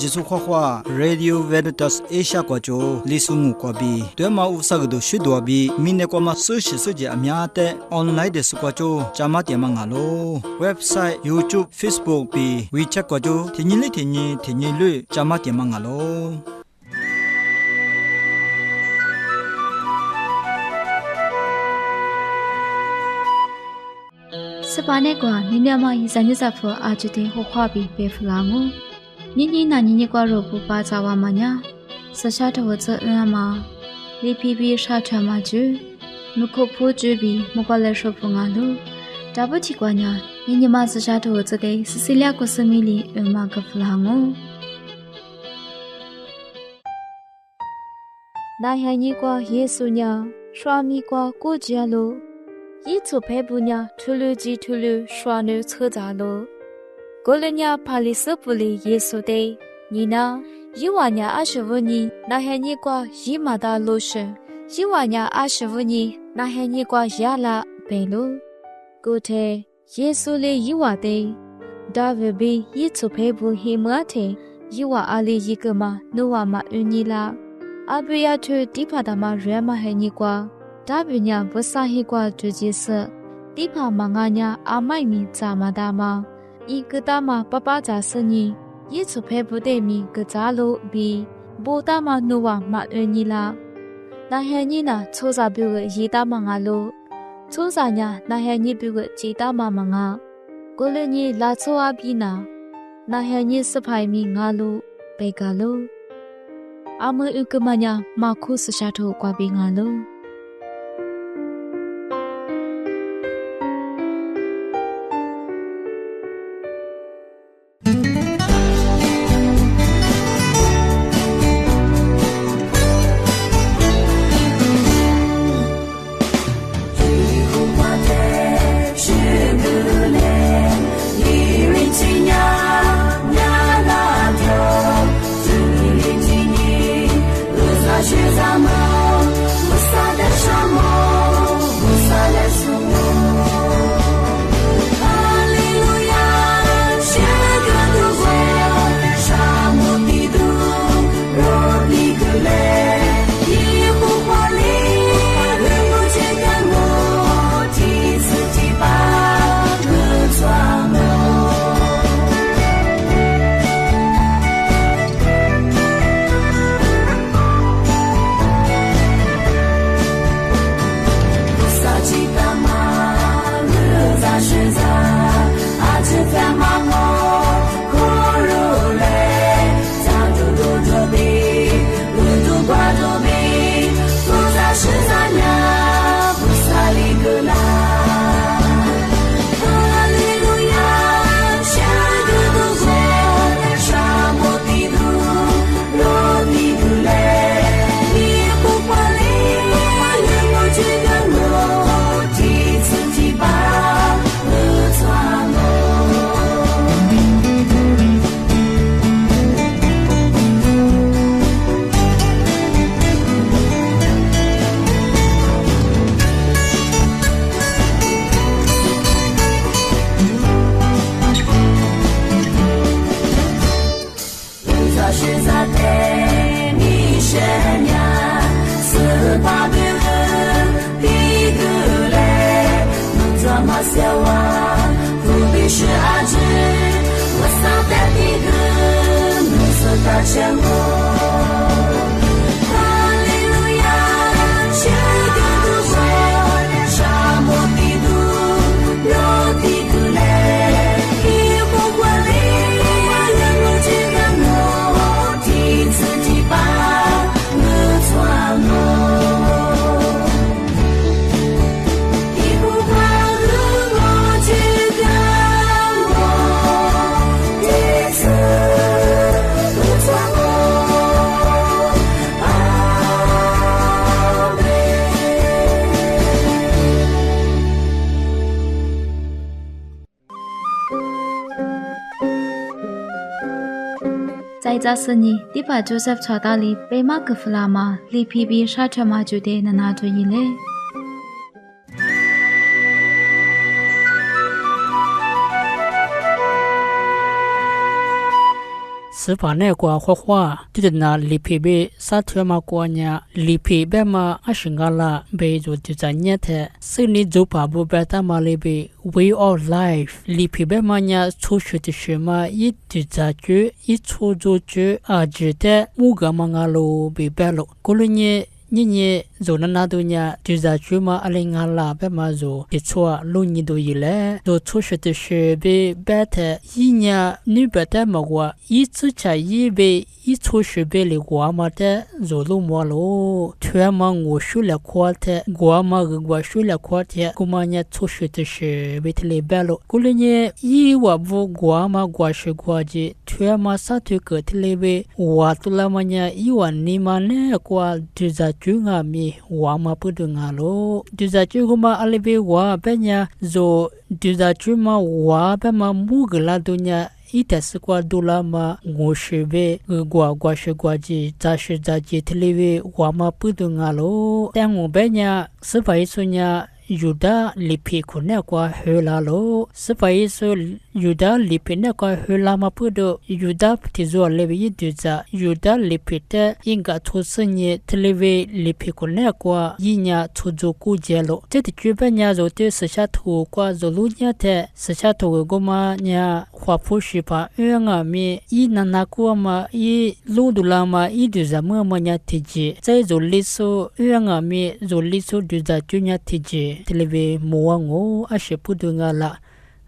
จิสุขะควา Radio Veritas Asia กว่าโจลิสุงูกว่าบีตัวมาอุสักดูชุดตัวบีมินเนกว่ามาสุชิสุจิอเมียเตออนไลน์เดสกว่าโจจามาเตียมังาโลเว็บไซต์ YouTube Facebook บี WeChat กว่าโจที่นี่ลิที่นี่ลุยจามาเตียมังาโลสปาเนกว่านิเนียมายิสันยิสัฟอาจุเตหกขวาบีเปฟลางูนี่นานี่กว่ารูปูปาจาวามาญาสชาทวจนามาลีพีบีชาชามาจูมุขพูจูบีมุกเลชฟงาลูดับชิกว่าญานี่มาสชาทวจเกสซิเลียกุสมิลีเอมากฟลางูนายฮันยี่กว่าเยซูญาสวามีกว่ากูเจาโลยี่สุเพบุญญาทุลุจีทุลุสวานุเชจาโลโกลญาพาลิสปุลีเยซูเตนีนายิวาญาอาชวุนีนาเฮนีกว่ายิมาดาโลชยิวาญาอาชวุนีนาเฮนีกว่ายาลาเปโลกูเทเยซูเลยิวาเตดาเวบียี่สุเพบุหิมะเทยิวาอาลียิกมาโนวามาอุนีลาอาเบียทูดิพาดามาเรมาเฮนีกว่าดาบิญญาบุษาฮิกว่าจุจิสดิพามังญาอาไมมีจามาดามาอีกตามาปะปะจาสนียิสุเพบุเดมีกจาโลบีบูตามาโนวามาเอนีลานาเฮนีนาโชซาบิวยีตามังาโลโชซาญานาเฮนีบิวจีตามามังาโกเลนีลาโชอาบีนาเฮนีสไพมีงาโลเปกาโลอามืออุกมัญญามาคุสชาโทกว่าบีงาโล在这时呢，第八Joseph 查达里贝马格弗拉马里皮比沙特马就的那拿着一类。ส十八那瓜花花，就是那里皮被沙特嘛瓜呀，里皮被嘛阿什个啦，被做就在热的，是你做巴布被他嘛里被 way of life， 里皮被嘛呀，出去的什么一就在就一出做就啊，觉得五个嘛阿路被白了，过了呢。你做那多呢，就在去嘛，阿里阿拉别嘛做，一错路你都一来，做出去的是被白的，一年你白的嘛话，一次才一被一出去被里话嘛的，做路嘛咯，突嘛我输了夸的，话嘛个话输了夸的，古嘛呢出去的是被里白了，古里呢一话不话嘛话是话的，突嘛啥都个的里被话多了嘛呢，一话你嘛呢话就在。Junga mi wa ma pudunga lo duza chuma alebe wa benya zo duza chuma wa bema mugla dunya ita skwa dulama ngoshebe gwa shegwaji tashi zaji tlewe wa ma pudunga lo tango benya spai sunya Yuda lipi kuna kwa hela lo spai so Yuda lipi na kwa hela ma pudo Yuda tizo lebe yiduza Yuda lipi te inga thusenye tlewe lipi kuna kwa yinya thuzo ku jelo te chuba nya zo te sha thu kwa zolu nya te sha thu go ma nya khwa phu shi pa nga mi yi nana kwa ma yi ludula ma iduza ma nya tiji zai zo liso nga mi zo liso duza junya tiji televe muango ashe pudunga la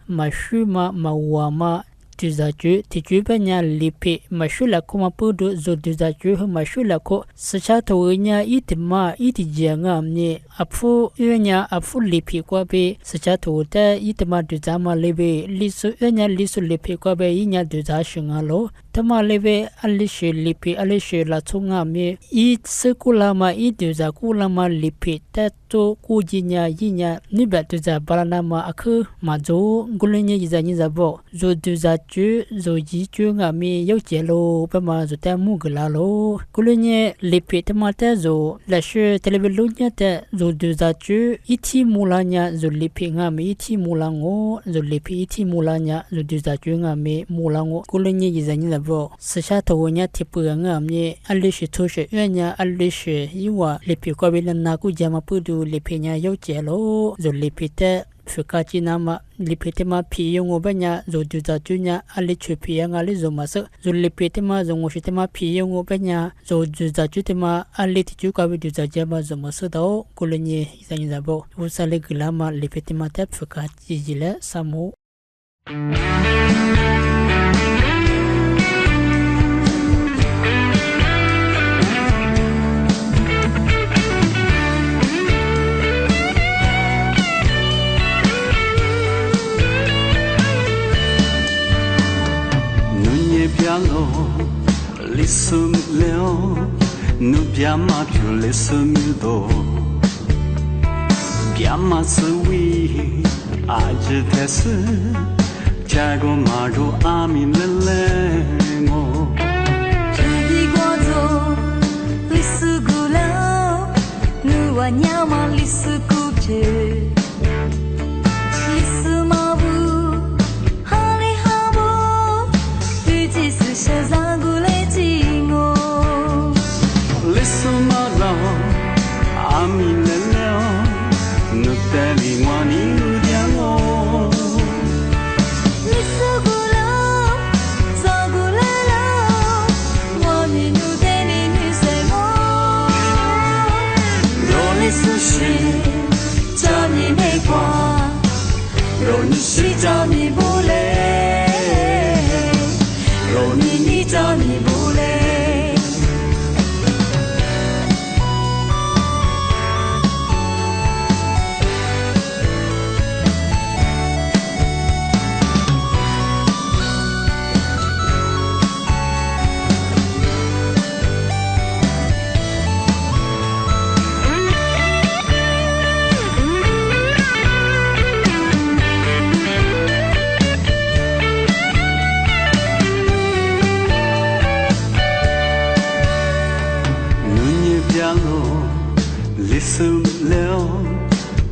mashuma mawama tuzaju tijubanya lipi mashula kuma pudu zo tuzaju mashula ko sachatonya itima itijanga mne afu yenya afu lipi kwa be sachatota itima tuzama lebe lisu yenya lisu lipi kwa be yinya tuzashunga lo tama lebe alishe lipi alishe la tunga me I sekulama I tuza kulama lipi tato kujinya yinya niba tuza balanama akhu mazo gulenya yizanyi zabo zo tuza chu zo ji chu nga me yauche lo pama zo ta mugla lo gulenya lipi tamata zo la she televilunya ta zo tuza chu iti mulanya zo lipi nga me iti mulango zo lipi iti mulanya zo tuza chu nga me mulango gulenya yizanyi zabo sachatonya tipu nga me alishe toshe yanya alishe yiwa lipi kwa bila naku jama pudu lipenya yauche lo zo lipite fikachi nama lipite ma piyongo banya zo duza junya aliche piyanga lizo masa zo lipite ma zo ngoshite ma piyongo banya zo duza jute ma aliti juka bi duza jama zo masa dao kulenye izanyi zabo usale gilama lipite ma tap fikachi jile samu Piano, listen leo, nu piama più listen do. Piama sui, age tesse, jago maru amin lelemo. Jadi guazo, lisu gulao, nu anyama lisu kuche. Johnny Bole, Ronnie Johnny Bole. Listen leo,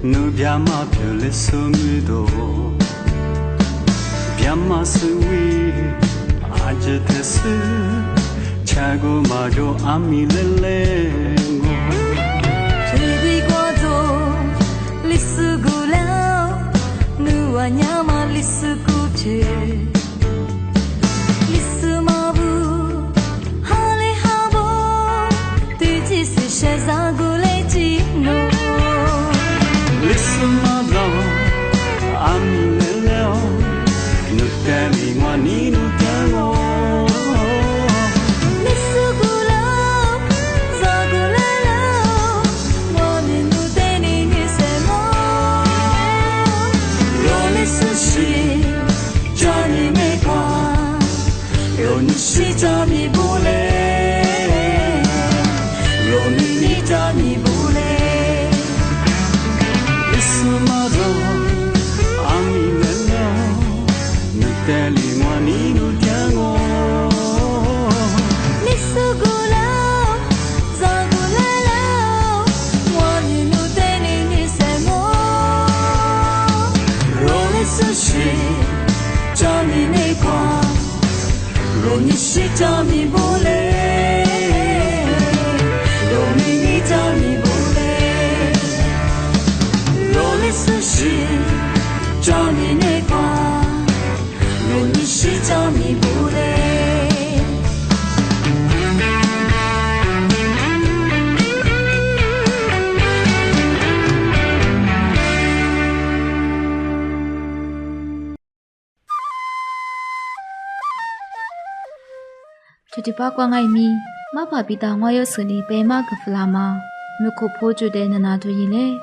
nu piama più listen do. Piama sui, आज तेस 차고 마저 아밀레레고 제비과도 리스구라 누와냐마 리스구체 리스마부 할레하보 뒤지스 셰자구레지노 리스마블 아밀레레오 누테미와 니누테고 시자미 볼래 로니니 자미 볼래 이스마도 아미멜로 느텔리와 니누장오 니스구라 자구라라 와니 누테니니 세모 로니스시 자미네과 로니시 자미 볼래 로니니 자미 볼래 로니스시 자미 내과 로니시 자미 볼래 주디바광아이미 마바비다 와요스니 베마그플라마 무코포주데 나나도이네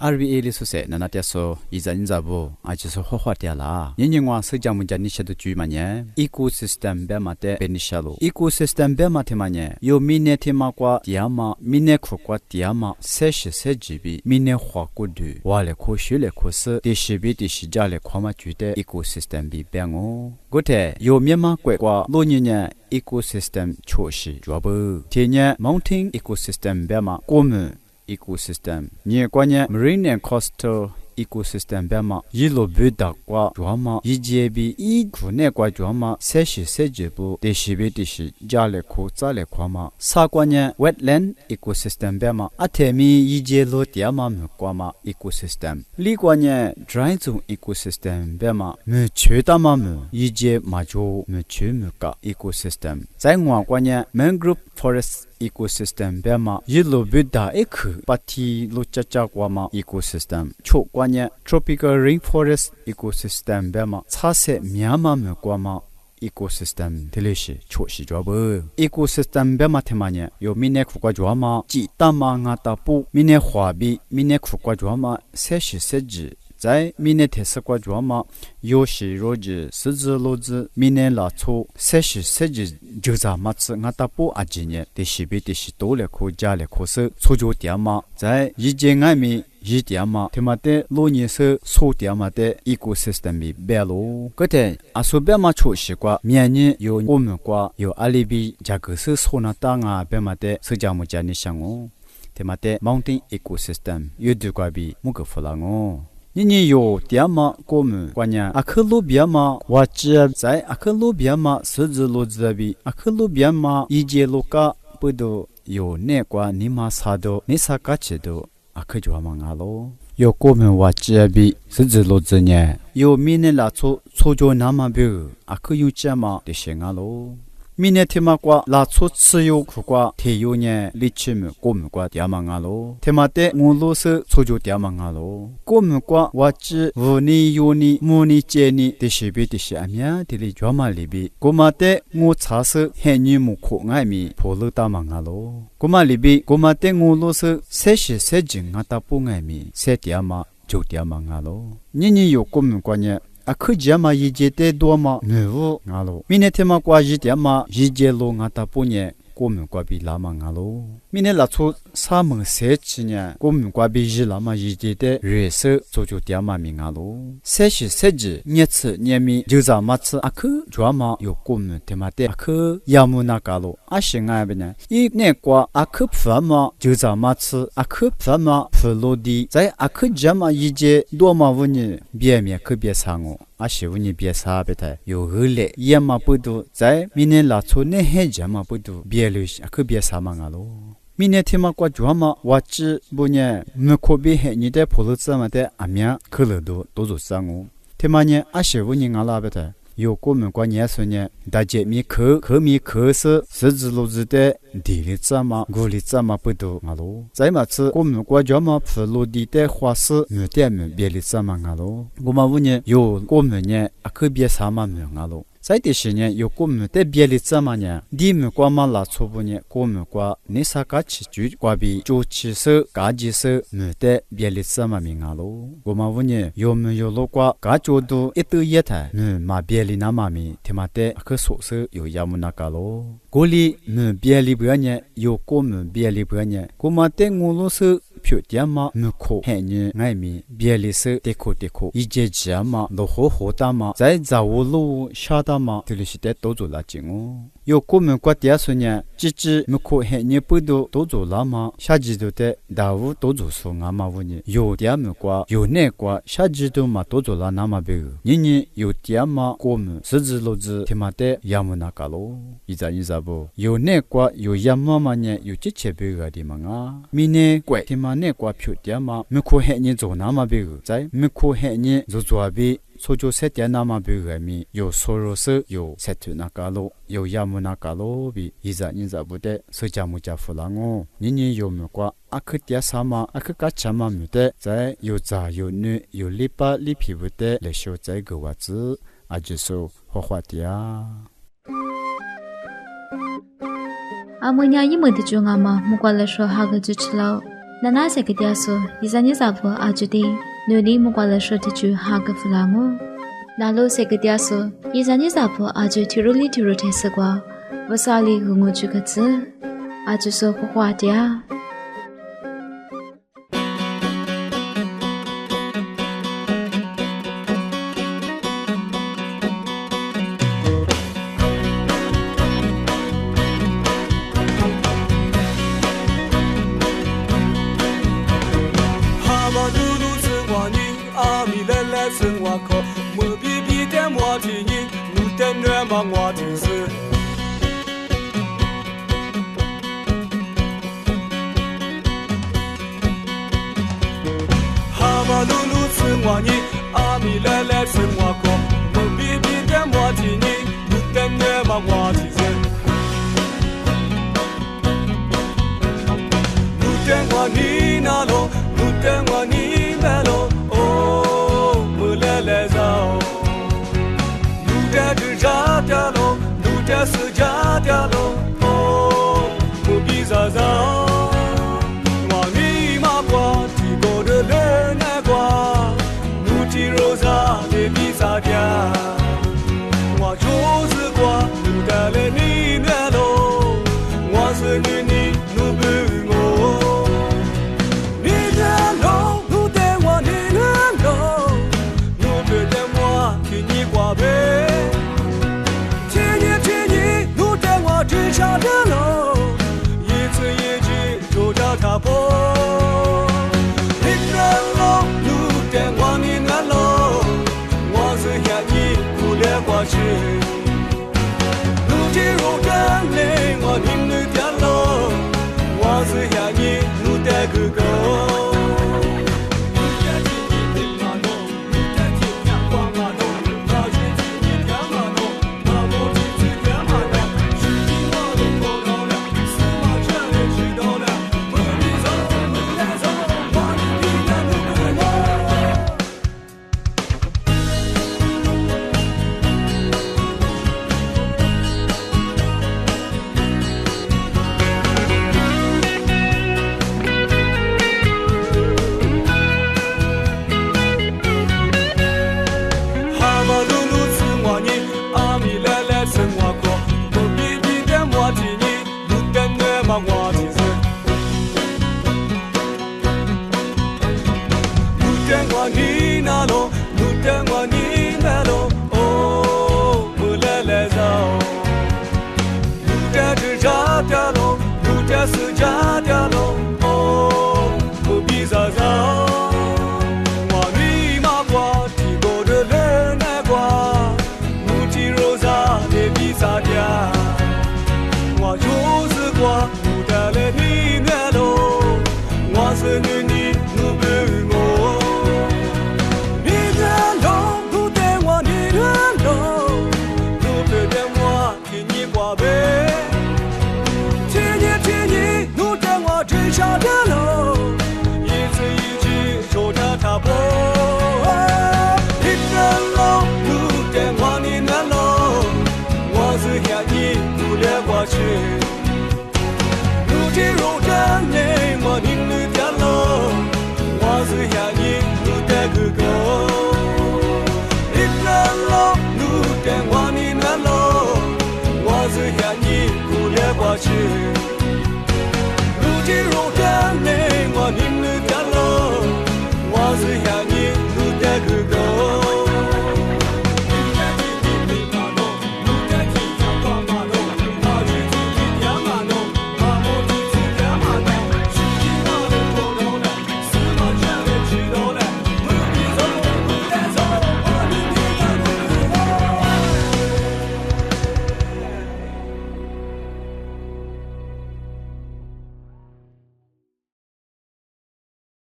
RBA 리소세 나나티아소 이자인자보 아치소 호화티알라 닝닝와 서자문자 니샤도 주이마냐 이코시스템 베마테 베니샬로 이코시스템 베마테마냐 요 미네테마과 디아마 미네크과 디아마 세시세지비 미네화코드 와레 코슈레 코스 디시비 디시자레 과마 주데 이코시스템 비뱅오 고테 요 미마과 로니냐 이코시스템 초시 조버 테냐 마운틴 이코시스템 베마 꼬무 ecosystem nye kwanya marine and coastal ecosystem bema yilo beda kwa jwama yjebi I khune kwa jwama seshi sejebu deshibe dishi jale ko tsale kwama sa kwanya wetland ecosystem bema athemi yjelo tiama me kwama ecosystem li kwanya dry zone ecosystem bema me chweda ma me yje majo me chwe ka ecosystem zaingwa kwanya mangrove forest ecosystem bema yilo beda ek pati lo chacha kwama ecosystem cho kwanya tropical rainforest ecosystem bema chase myama me kwama ecosystem teleshi choshi job ecosystem bema themanya yo mine khukwa jwama chi tama nga ta pu mine khwabi mine khukwa jwama seshi seji在明天是过着嘛，有时若是十字路子，明年拉错，30就在么子我打不阿几年，第十比第十多了可加了可是，出就点嘛，在一件外面。一点嘛，他妈的老年是错点嘛的 ecosystem 里边咯。个的阿说边嘛出习惯，明年有我们国有阿里比价格是错那当啊边嘛的，是讲么讲你想哦，他妈的 mountain ecosystem 有对怪比么个弗朗哦。你有点嘛？我们关键阿克路边嘛，我只在阿克路边嘛，十字路这边阿克路边嘛，一节路卡不都有那个你妈啥都你啥个吃都阿克就嘛阿咯。有我们我这边十字路这呢，有明年拉出就那么别阿克有这嘛的些阿咯。明年天马瓜拉出持有苦瓜，天有呢立起么我们瓜点嘛阿咯，天马的我罗是出就点嘛阿咯，我们瓜我只无你有你无你借你的是别的是阿面的里专门里边，我嘛的我查是很女木苦爱咪破了打嘛阿咯，我嘛里边我嘛的我罗是30阿打不爱咪3点嘛就点嘛阿咯，你有我们瓜呢？阿克家嘛一节得多嘛，没有阿罗。明天天嘛挂一点嘛，一节路阿达半年，我们挂比拉嘛阿罗。明天拉出3门7年，我们挂比一拉嘛一节的热手做就点嘛米阿罗。30日次年米就在嘛次阿克主嘛有我们天嘛的阿克亚木那嘎罗阿是爱不呢？一年挂阿克普嘛就在嘛次阿克普嘛普罗迪，在阿克家嘛一节多嘛5年，别面可别sang哦。阿西乌尼别啥别的，有河嘞，也嘛不多，在明年拉出那黑家嘛不多，别了些，可别啥嘛咯。明年天嘛过主嘛，我只不呢，没可别黑你的普罗兹嘛的阿面可乐都做生哦。天嘛呢，阿西乌尼阿拉别的。有过门过年时呢，大家米可米可是十字路子的地里子嘛，屋里子嘛不多啊喽。在嘛次过门过节嘛，普罗地的花市没得没别里子嘛啊喽。我们屋呢有过门呢，啊可别啥嘛没啊喽。在的时呢，有过门的别里子嘛呢，地门过嘛拉错不呢，过门过你啥个起居过比就起手家己手没得别里子嘛没啊喽。我们屋呢有没有路过家就都一头一台，嘛别里那嘛咪，他妈的可说是有亚木那个咯。过里别里不呢，有过门别里不呢，过嘛的我路是。票点嘛，没可黑人爱米，别里是得可，一节节嘛，路好大嘛，在早路下大嘛，这里是得多做垃圾哦。有过门过点时呢，只没可黑人不多做了嘛，下季度的大屋多做数阿嘛屋呢，有点没过，有那过下季度嘛多做了那么别个，年有点嘛过门十字路子他妈的亚木那个咯，一咋不？有那过有亚木嘛呢，有这些别个的嘛啊，明年怪他妈。那挂票点嘛，没可黑你做那么别个，在没可黑你做比，所就设点那么别个咪，有收入是有设图那个咯，有亚木那个咯比，一咋不得，所以家木家富郎哦，你有没挂？阿克点啥嘛？阿克干啥嘛没得？在有仔有女有里巴里皮不得，来修在个袜子，阿就说花点。阿木娘一没得中阿妈，木瓜来说哈个就吃了。那那些个点说，一三年3月阿决定，努力木瓜来说的就哈个弗朗哦。那路些个点说，一三年3月阿就提入天色瓜，我啥里和我这个字，阿就说不花点。我听是，哈巴鲁鲁是我呢，阿米来来是我哥，我比比的我听你，鲁的那么我听是，鲁的我你那罗，鲁的我你那罗，哦，我来来绕。扎掉喽，路的是扎掉喽，哦，不必咋咋，我你妈瓜，提高的人来瓜，路提肉啥的比咋掉，我就是瓜，路带来你来喽，我是你路不我，你来喽，路带我你来喽，路不带我替你瓜呗。下的路，一次一句就找他跑。你看路，路带我你看路，我是向你苦来过去。路的路带来我你那条路，我是向你路带哥哥。是家的路，哦，不必咋咋，我你妈瓜提过的人来瓜。是你路边我，你远路路带我，你远路路边带我，替你挂背，替你路带我追上的路，一字一句说着他不。过去，路的路的你我的路的路，我是下你路的哥哥，一个路的我的路，我是下你路的过去。